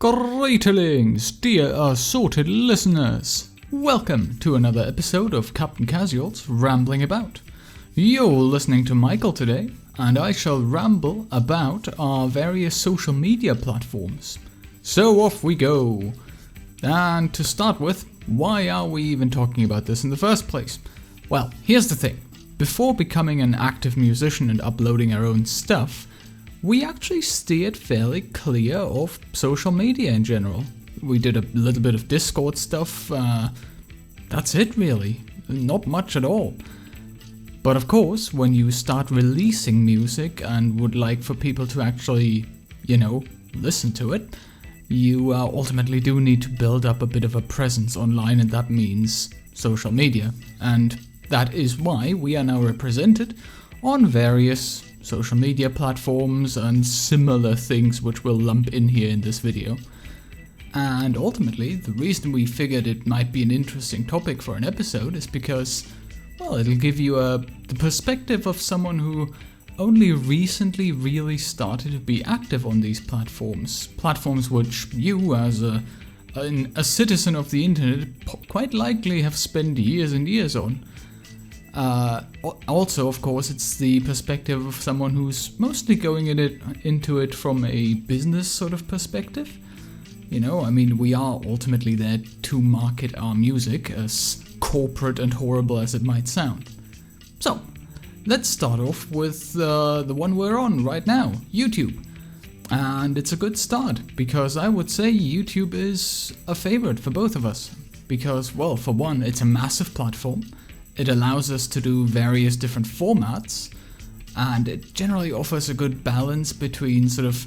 Greetings, dear assorted listeners. Welcome to another episode of Captain Casual's Rambling About. You're listening to Michael today, and I shall ramble about our various social media platforms. So off we go. And to start with, why are we even talking about this in the first place? Well, here's the thing. Before becoming an active musician and uploading our own stuff, we actually steered fairly clear of social media in general. We did a little bit of Discord stuff, that's it really, not much at all. But of course, when you start releasing music and would like for people to actually, listen to it, you ultimately do need to build up a bit of a presence online, and that means social media. And that is why we are now represented on various social media platforms and similar things which we'll lump in here in this video. And ultimately, the reason we figured it might be an interesting topic for an episode is because, well, it'll give you the perspective of someone who only recently really started to be active on these platforms which you, as a citizen of the internet, quite likely have spent years and years on. Also, of course, it's the perspective of someone who's mostly going into it from a business sort of perspective. We are ultimately there to market our music, as corporate and horrible as it might sound. So, let's start off with the one we're on right now, YouTube. And it's a good start, because I would say YouTube is a favorite for both of us. Because, well, for one, it's a massive platform. It allows us to do various different formats, and it generally offers a good balance between sort of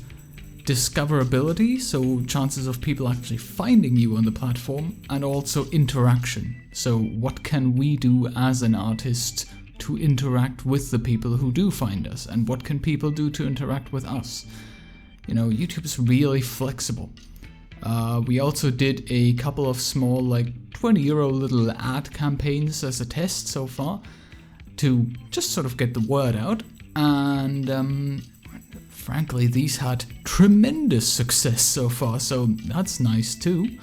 discoverability, so chances of people actually finding you on the platform, and also interaction. So what can we do as an artist to interact with the people who do find us, and what can people do to interact with us? YouTube is really flexible. We also did a couple of small, 20-euro little ad campaigns as a test so far to just sort of get the word out, and frankly, these had tremendous success so far, so that's nice too.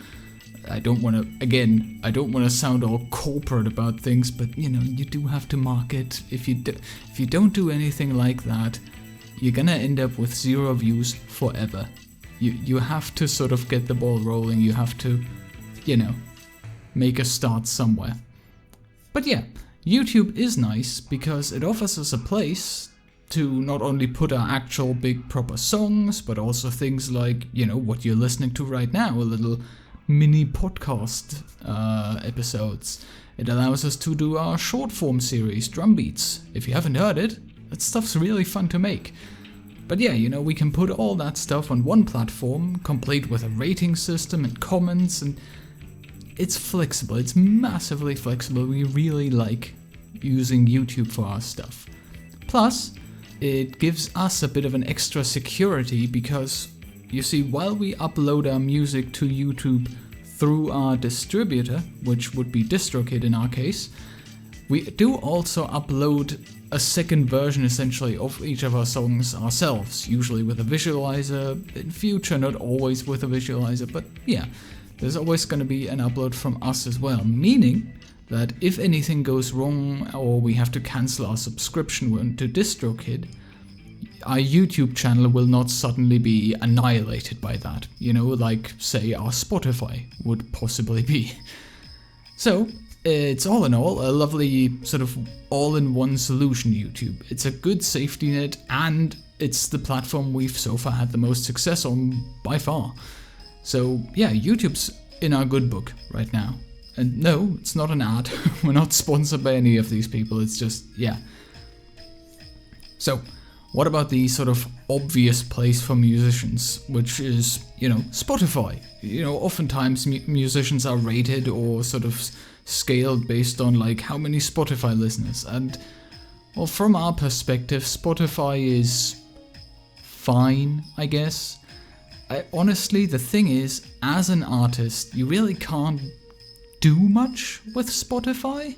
I don't want to sound all corporate about things, but you do have to market. If you don't do anything like that, you're gonna end up with 0 views forever. You have to sort of get the ball rolling. You have to, make a start somewhere. But yeah, YouTube is nice because it offers us a place to not only put our actual big proper songs, but also things like, what you're listening to right now, a little mini podcast episodes. It allows us to do our short form series, Drum Beats. If you haven't heard it, that stuff's really fun to make. But yeah, we can put all that stuff on one platform, complete with a rating system and comments, and it's flexible. It's massively flexible. We really like using YouTube for our stuff. Plus, it gives us a bit of an extra security because, you see, while we upload our music to YouTube through our distributor, which would be DistroKid in our case, we do also upload a second version essentially of each of our songs ourselves, usually with a visualizer, in future not always with a visualizer, but yeah, there's always going to be an upload from us as well, meaning that if anything goes wrong or we have to cancel our subscription to DistroKid, our YouTube channel will not suddenly be annihilated by that, like say our Spotify would possibly be. So, it's all in all a lovely sort of all-in-one solution, YouTube. It's a good safety net, and it's the platform we've so far had the most success on by far. So yeah, YouTube's in our good book right now. And no, it's not an ad. We're not sponsored by any of these people. It's just, yeah. So, what about the sort of obvious place for musicians, which is, Spotify? Oftentimes musicians are rated or sort of scaled based on how many Spotify listeners. And, well, from our perspective, Spotify is fine, I guess. Honestly, the thing is, as an artist, you really can't do much with Spotify.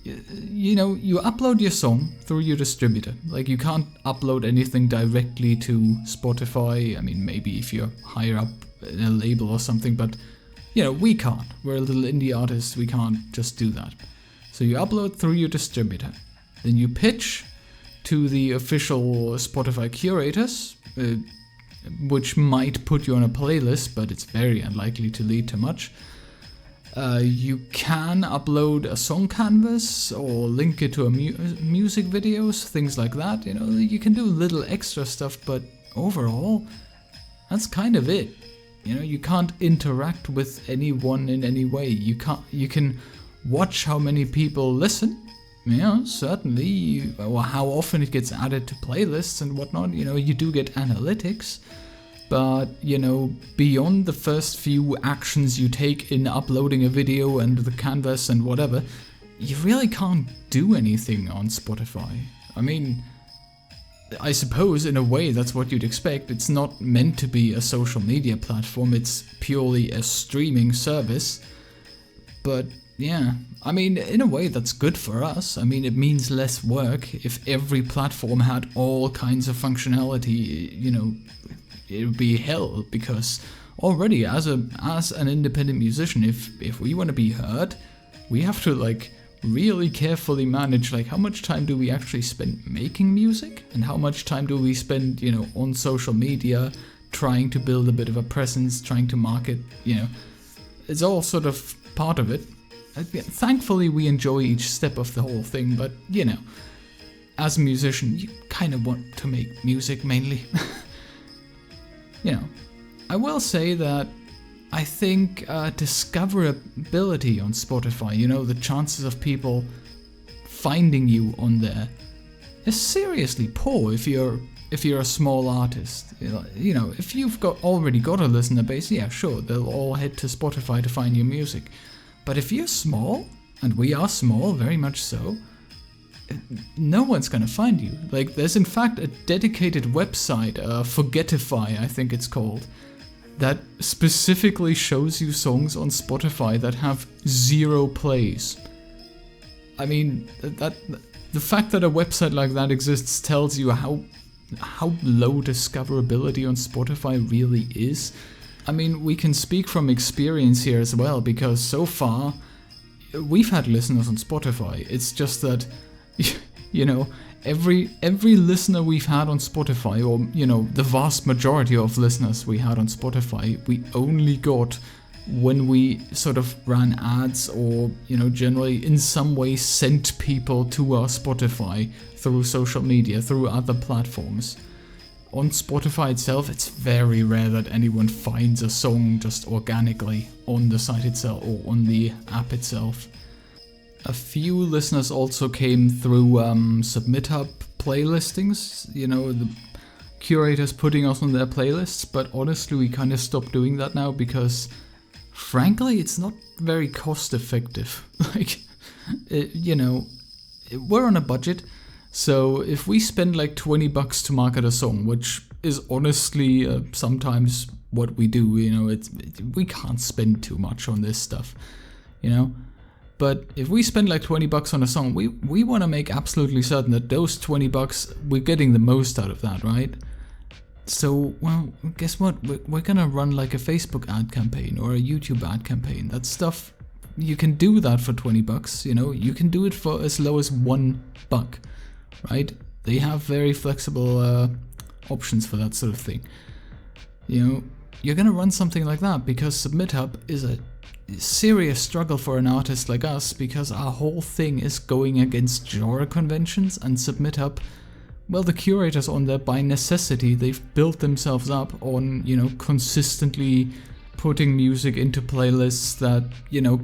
You upload your song through your distributor. You can't upload anything directly to Spotify. I mean, maybe if you're higher up in a label or something, but we can't. We're a little indie artists, we can't just do that. So you upload through your distributor, then you pitch to the official Spotify curators, which might put you on a playlist, but it's very unlikely to lead to much. You can upload a song canvas or link it to a music videos, things like that. You can do little extra stuff, but overall, that's kind of it. You can't interact with anyone in any way. You can watch how many people listen. Certainly, or how often it gets added to playlists and whatnot. You do get analytics. But, beyond the first few actions you take in uploading a video and the canvas and whatever, you really can't do anything on Spotify. I mean, I suppose in a way that's what you'd expect. It's not meant to be a social media platform, it's purely a streaming service. But yeah, I mean, in a way that's good for us. I mean, it means less work. If every platform had all kinds of functionality, it would be hell, because already as an independent musician, if we want to be heard, we have to really carefully manage how much time do we actually spend making music and how much time do we spend on social media trying to build a bit of a presence, trying to market. It's all sort of part of it. Thankfully we enjoy each step of the whole thing, but as a musician you kind of want to make music mainly. I will say that I think discoverability on Spotify, the chances of people finding you on there is seriously poor if you're a small artist. If you've already got a listener base, yeah, sure, they'll all head to Spotify to find your music. But if you're small, and we are small, very much so, no one's gonna find you. There's in fact a dedicated website, Forgetify, I think it's called, that specifically shows you songs on Spotify that have 0 plays. I mean, the fact that a website like that exists tells you how low discoverability on Spotify really is. I mean, we can speak from experience here as well, because so far we've had listeners on Spotify. It's just that every listener we've had on Spotify, or the vast majority of listeners we had on Spotify, we only got when we sort of ran ads or generally in some way sent people to our Spotify through social media, through other platforms. On Spotify itself, it's very rare that anyone finds a song just organically on the site itself or on the app itself. A few listeners also came through SubmitHub playlistings, the curators putting us on their playlists, but honestly we kind of stopped doing that now because frankly it's not very cost effective. We're on a budget, so if we spend $20 to market a song, which is honestly sometimes what we do, we can't spend too much on this stuff, But if we spend $20 on a song, we want to make absolutely certain that those $20, we're getting the most out of that, right? So, well, guess what? We're gonna run a Facebook ad campaign or a YouTube ad campaign. That stuff, you can do that for $20, You can do it for as low as $1, right? They have very flexible options for that sort of thing. You're gonna run something like that because SubmitHub is a serious struggle for an artist like us, because our whole thing is going against genre conventions, and SubmitHub, well, the curators on there, by necessity, they've built themselves up on, consistently putting music into playlists that,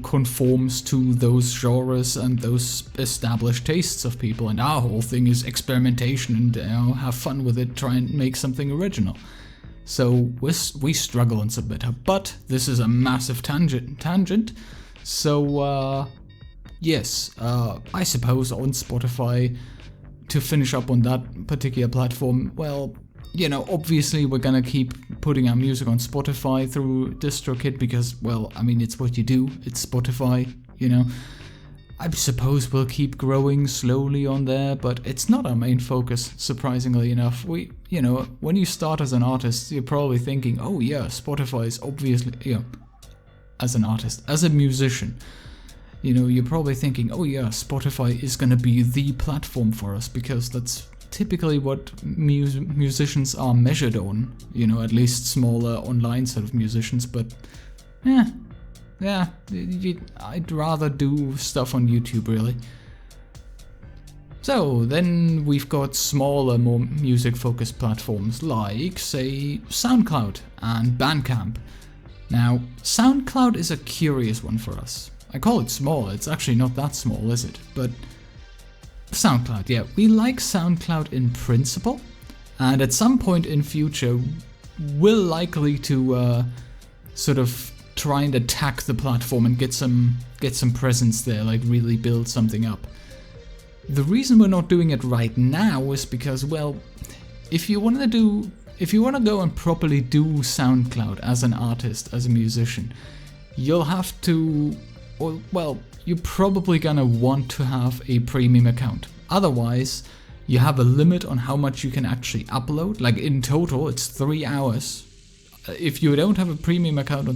conforms to those genres and those established tastes of people, and our whole thing is experimentation and, have fun with it, try and make something original. So we struggle on SubmitHub, but this is a massive tangent. So yes, I suppose on Spotify, to finish up on that particular platform, well, obviously we're gonna keep putting our music on Spotify through DistroKid because, well, I mean, it's what you do. It's Spotify, I suppose we'll keep growing slowly on there, but it's not our main focus, surprisingly enough. When you start as an artist, you're probably thinking, oh yeah, Spotify is obviously, as an artist, as a musician, you're probably thinking, oh yeah, Spotify is gonna be the platform for us, because that's typically what musicians are measured on, at least smaller online sort of musicians, but I'd rather do stuff on YouTube, really. So then we've got smaller, more music-focused platforms like, say, SoundCloud and Bandcamp. Now, SoundCloud is a curious one for us. I call it small, it's actually not that small, is it? But SoundCloud, yeah, we like SoundCloud in principle, and at some point in future, we're likely to sort of try and attack the platform and get some presence there, like really build something up. The reason we're not doing it right now is because, well, if you want to go and properly do SoundCloud as an artist, as a musician, you'll have to, you're probably gonna want to have a premium account. Otherwise, you have a limit on how much you can actually upload. Like in total, it's 3 hours. If you don't have a premium account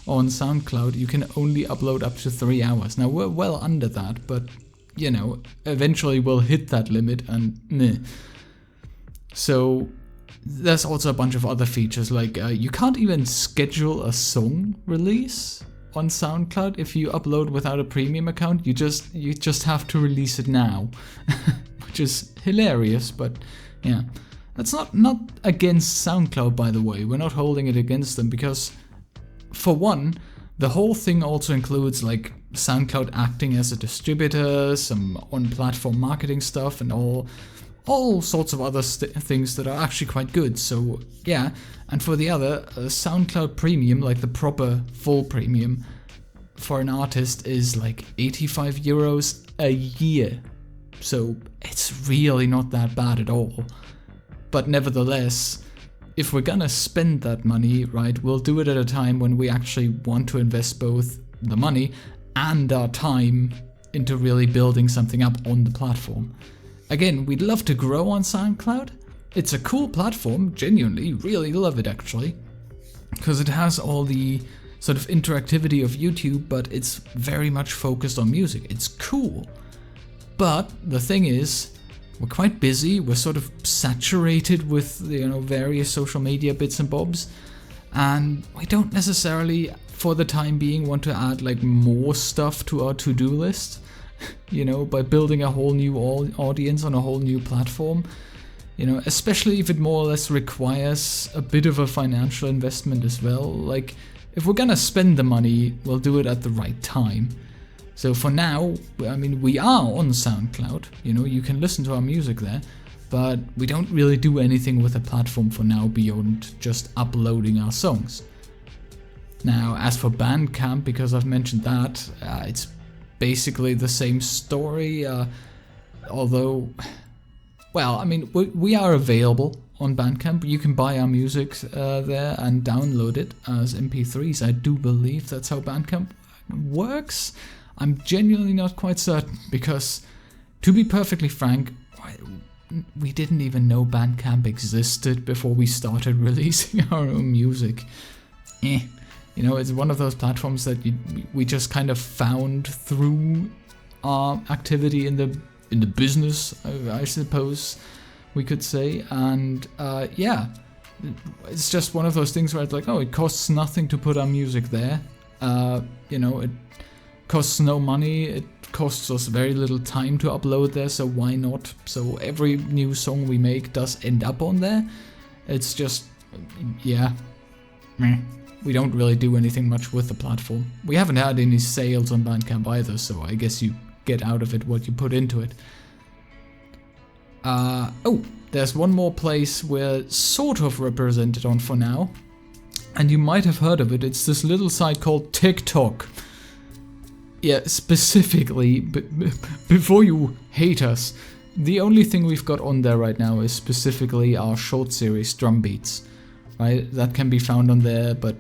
on SoundCloud, you can only upload up to 3 hours. Now we're well under that, but eventually we'll hit that limit and meh. So there's also a bunch of other features, like you can't even schedule a song release on SoundCloud if you upload without a premium account. You just have to release it now, which is hilarious, but yeah. That's not against SoundCloud, by the way. We're not holding it against them, because for one, the whole thing also includes like SoundCloud acting as a distributor, some on-platform marketing stuff, and all sorts of other things that are actually quite good. So yeah, and for the other, SoundCloud Premium, like the proper full premium for an artist, is like 85 euros a year. So it's really not that bad at all. But nevertheless, if we're gonna spend that money, right, we'll do it at a time when we actually want to invest both the money and our time into really building something up on the platform. Again, we'd love to grow on SoundCloud. It's a cool platform, genuinely, really love it actually, because it has all the sort of interactivity of YouTube, but it's very much focused on music. It's cool. But the thing is, we're quite busy, we're sort of saturated with, various social media bits and bobs, and we don't necessarily, for the time being, want to add like more stuff to our to-do list, by building a whole new audience on a whole new platform, especially if it more or less requires a bit of a financial investment as well. Like, if we're gonna spend the money, we'll do it at the right time. So for now, I mean, we are on SoundCloud, you can listen to our music there, but we don't really do anything with the platform for now beyond just uploading our songs. Now, as for Bandcamp, because I've mentioned that, it's basically the same story, although, we are available on Bandcamp. You can buy our music there and download it as MP3s. I do believe that's how Bandcamp works. I'm genuinely not quite certain, because, to be perfectly frank, we didn't even know Bandcamp existed before we started releasing our own music. It's one of those platforms that we just kind of found through our activity in the business, I suppose we could say. And it's just one of those things where it's like, oh, it costs nothing to put our music there. It costs no money, it costs us very little time to upload there, so why not? So every new song we make does end up on there. It's just, we don't really do anything much with the platform. We haven't had any sales on Bandcamp either, so I guess you get out of it what you put into it. There's one more place we're sort of represented on for now, and you might have heard of it. It's this little site called TikTok. Yeah, specifically, before you hate us, the only thing we've got on there right now is specifically our short series Drum Beats, right? That can be found on there, but,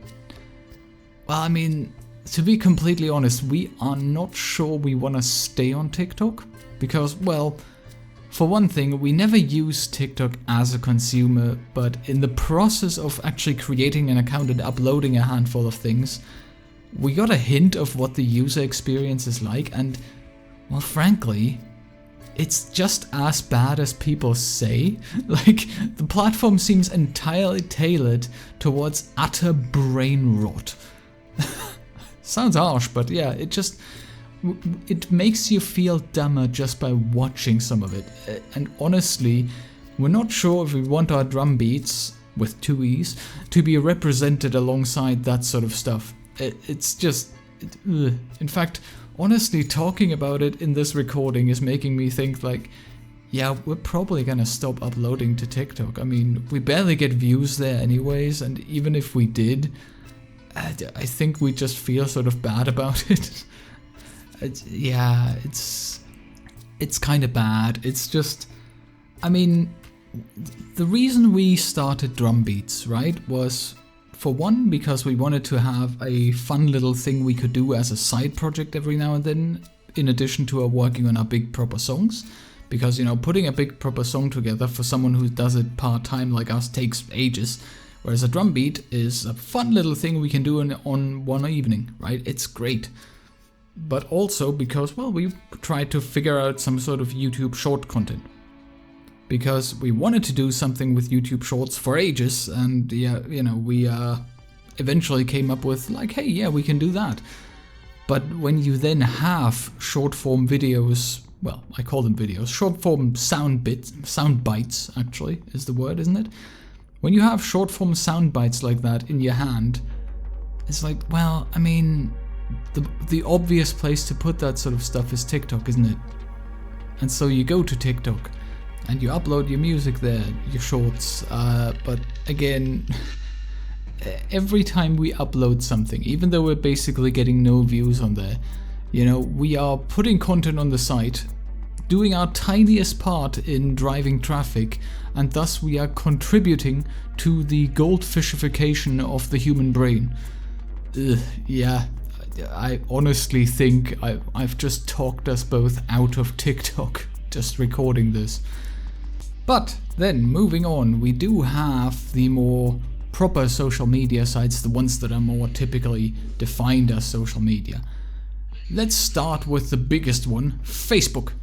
to be completely honest, we are not sure we want to stay on TikTok because, well, for one thing, we never use TikTok as a consumer, but in the process of actually creating an account and uploading a handful of things, we got a hint of what the user experience is like, and, well, frankly, it's just as bad as people say. Like, the platform seems entirely tailored towards utter brain rot. Sounds harsh, but yeah, it makes you feel dumber just by watching some of it. And honestly, we're not sure if we want our drum beats, with 2 E's, to be represented alongside that sort of stuff. It's just... In fact, honestly, talking about it in this recording is making me think like, yeah, we're probably gonna stop uploading to TikTok. I mean, we barely get views there anyways, and even if we did, I think we just feel sort of bad about it. It's kind of bad. It's just, I mean, the reason we started drum beats, right, was for one, because we wanted to have a fun little thing we could do as a side project every now and then, in addition to our working on our big proper songs. Because, you know, putting a big proper song together for someone who does it part-time like us takes ages. Whereas a drum beat is a fun little thing we can do on one evening, right? It's great. But also because, well, we tried to figure out some sort of YouTube short content. Because we wanted to do something with YouTube shorts for ages, and yeah, you know, we eventually came up with like, hey, yeah, we can do that. But when you then have short form videos, well, I call them videos, short form sound bites actually is the word, isn't it? When you have short form sound bites like that in your hand, it's like, well, I mean, the obvious place to put that sort of stuff is TikTok, isn't it? And so you go to TikTok and you upload your music there, your shorts, but again, every time we upload something, even though we're basically getting no views on there, you know, we are putting content on the site, doing our tiniest part in driving traffic, and thus we are contributing to the goldfishification of the human brain. Yeah, I honestly think I've just talked us both out of TikTok, just recording this. But then, moving on, we do have the more proper social media sites, the ones that are more typically defined as social media. Let's start with the biggest one, Facebook.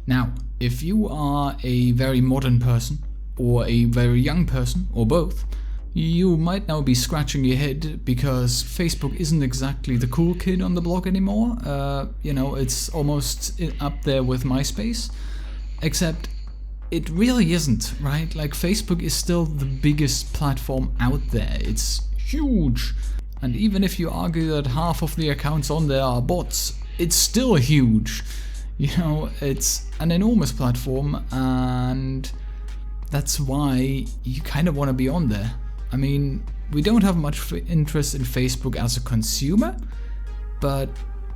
Now, if you are a very modern person, or a very young person, or both, you might now be scratching your head because Facebook isn't exactly the cool kid on the block anymore. You know, it's almost up there with MySpace, except it really isn't, right? Like, Facebook is still the biggest platform out there. It's huge. And even if you argue that half of the accounts on there are bots, it's still huge. You know, it's an enormous platform, and that's why you kind of want to be on there. I mean, we don't have much interest in Facebook as a consumer, but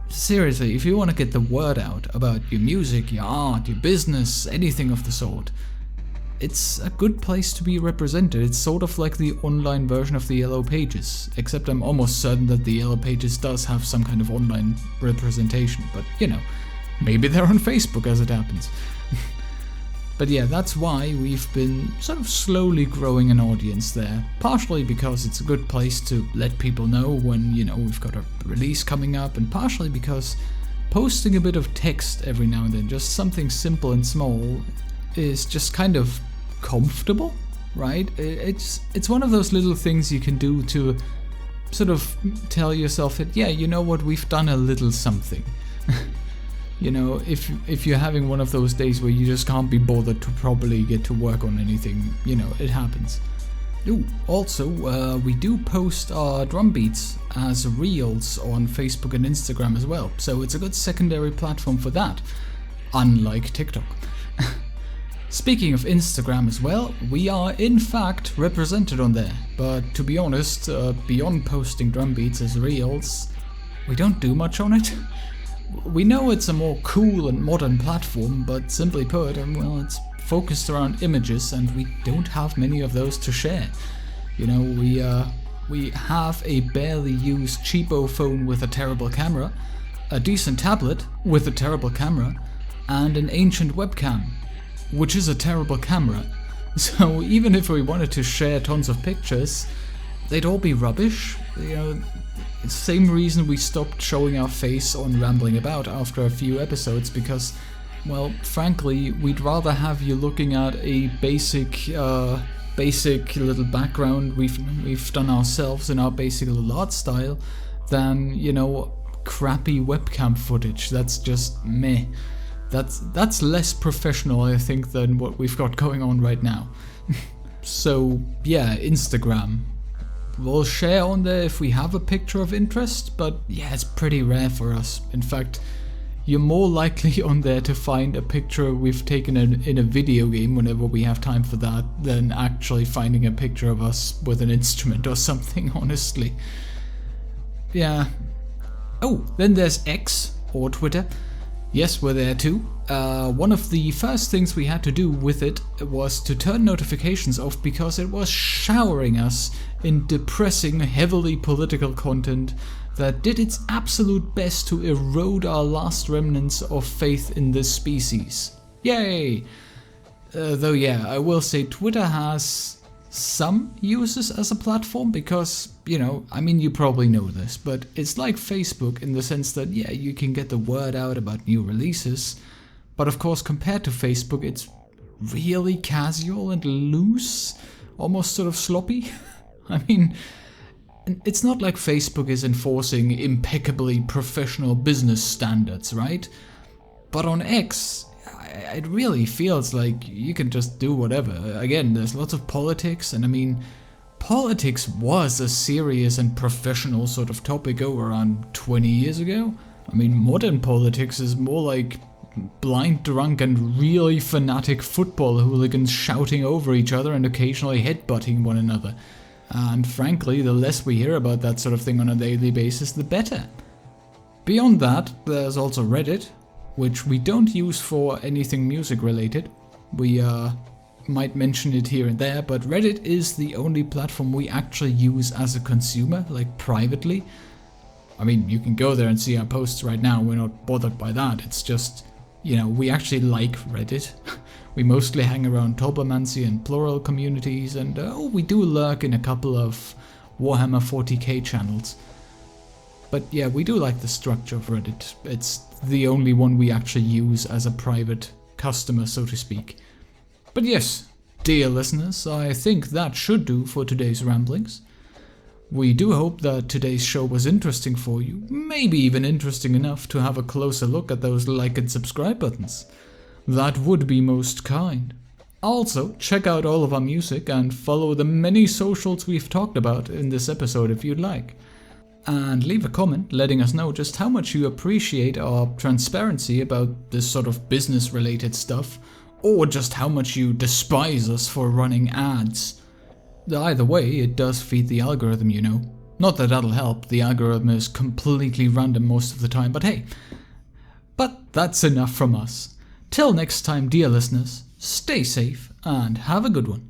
seriously, if you want to get the word out about your music, your art, your business, anything of the sort, it's a good place to be represented. It's sort of like the online version of the Yellow Pages, except I'm almost certain that the Yellow Pages does have some kind of online representation, but you know, maybe they're on Facebook as it happens. But yeah, that's why we've been sort of slowly growing an audience there. Partially because it's a good place to let people know when, you know, we've got a release coming up, and partially because posting a bit of text every now and then, just something simple and small, is just kind of comfortable, right? It's one of those little things you can do to sort of tell yourself that, yeah, you know what, we've done a little something. You know, if you're having one of those days where you just can't be bothered to properly get to work on anything, you know, it happens. Ooh, also, we do post our drum beats as reels on Facebook and Instagram as well, so it's a good secondary platform for that, unlike TikTok. Speaking of Instagram as well, we are in fact represented on there, but to be honest, beyond posting drum beats as reels, we don't do much on it. We know it's a more cool and modern platform, but simply put, well, it's focused around images, and we don't have many of those to share. You know, We have a barely used cheapo phone with a terrible camera, a decent tablet with a terrible camera, and an ancient webcam, which is a terrible camera. So even if we wanted to share tons of pictures, they'd all be rubbish. You know, same reason we stopped showing our face on Rambling About after a few episodes, because, well, frankly, we'd rather have you looking at a basic little background we've done ourselves in our basic little art style than, you know, crappy webcam footage. That's just meh. That's less professional, I think, than what we've got going on right now. So yeah, Instagram. We'll share on there if we have a picture of interest, but yeah, it's pretty rare for us. In fact, you're more likely on there to find a picture we've taken in a video game whenever we have time for that than actually finding a picture of us with an instrument or something, honestly. Yeah. Oh, then there's X, or Twitter. Yes, we're there too. One of the first things we had to do with it was to turn notifications off because it was showering us in depressing, heavily political content that did its absolute best to erode our last remnants of faith in this species. Yay! Though yeah, I will say Twitter has some uses as a platform because, you know, I mean, you probably know this, but it's like Facebook in the sense that, yeah, you can get the word out about new releases, but of course, compared to Facebook, it's really casual and loose, almost sort of sloppy. I mean, it's not like Facebook is enforcing impeccably professional business standards, right? But on X, it really feels like you can just do whatever. Again, there's lots of politics, and I mean, politics was a serious and professional sort of topic around 20 years ago. I mean, modern politics is more like blind drunk and really fanatic football hooligans shouting over each other and occasionally headbutting one another. And frankly, the less we hear about that sort of thing on a daily basis, the better. Beyond that, there's also Reddit, which we don't use for anything music related. We might mention it here and there, but Reddit is the only platform we actually use as a consumer, like privately. I mean, you can go there and see our posts right now, we're not bothered by that. It's just, you know, we actually like Reddit. We mostly hang around Tulpamancy and Plural communities, and we do lurk in a couple of Warhammer 40k channels. But yeah, we do like the structure of Reddit. It's the only one we actually use as a private customer, so to speak. But yes, dear listeners, I think that should do for today's ramblings. We do hope that today's show was interesting for you, maybe even interesting enough to have a closer look at those like and subscribe buttons. That would be most kind. Also, check out all of our music and follow the many socials we've talked about in this episode if you'd like. And leave a comment letting us know just how much you appreciate our transparency about this sort of business-related stuff, or just how much you despise us for running ads. Either way, it does feed the algorithm, you know. Not that that'll help, the algorithm is completely random most of the time, but hey. But that's enough from us. Till next time, dear listeners, stay safe and have a good one.